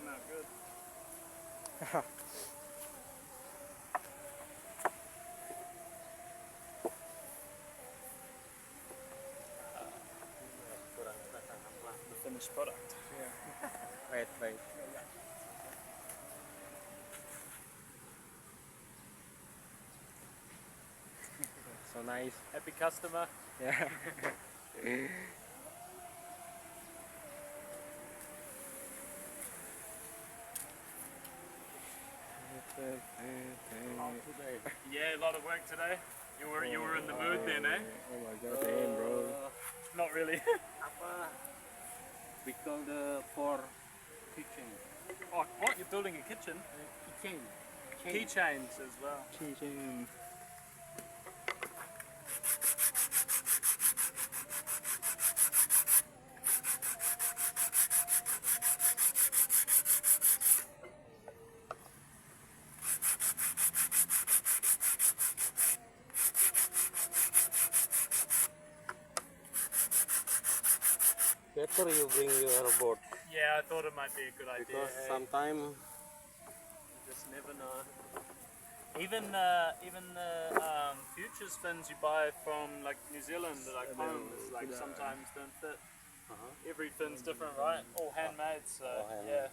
come out good. The finished product. Yeah. Wait. So nice. Happy customer. Yeah. Yeah, a lot of work today. You were in the mood then, eh? Oh my god, damn, bro. Not really. Apa? We call the for kitchen. Oh, what? You're building a kitchen? Kitchen. Keychains as well. Keychain. Better you bring your board Yeah, I thought it might be a good idea. because eh? sometimes You just never know. Even the futures fins you buy from like New Zealand, like home, is like sometimes don't fit. Every fin's different, right? All handmade, so All handmade.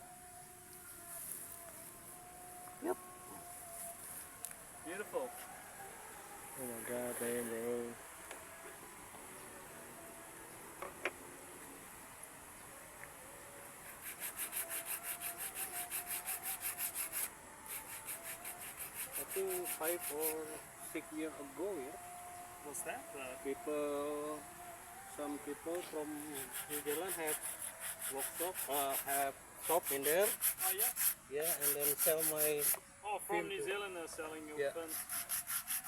yeah. Yep. Beautiful. Oh my god, damn, bro. I think 5 or 6 years ago, yeah, What's that? some people from New Zealand have workshop, have shop in there, Oh yeah. yeah, and then sell my. Oh, from Fin New too. Zealand they're selling your Yeah. fins.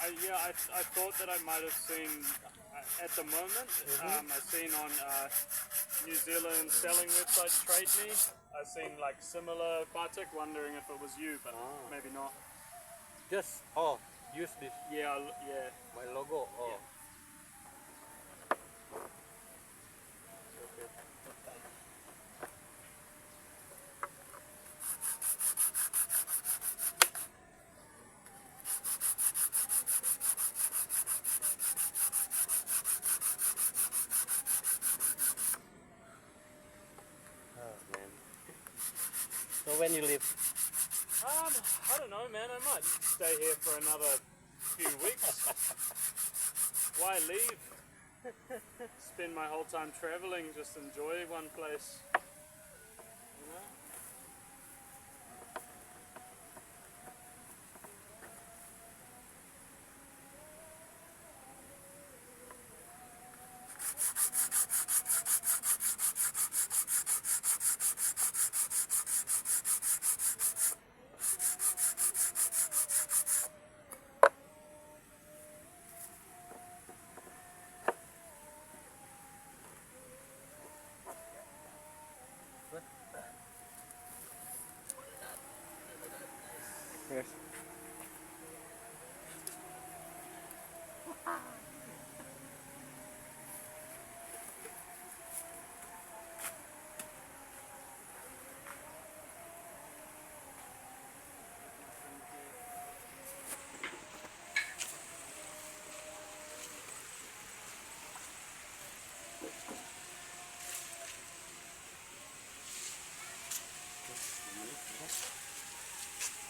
I thought that I might have seen at the moment. I've seen on New Zealand selling website Trade Me. I've seen like similar batik, wondering if it was you, but maybe not. Just use this Yeah, yeah. my logo. Oh. Yeah. Oh man. So when you leave? I don't know, man. I might stay here for another few weeks. Why leave? Spend my whole time traveling, just enjoy one place. You know? Yes.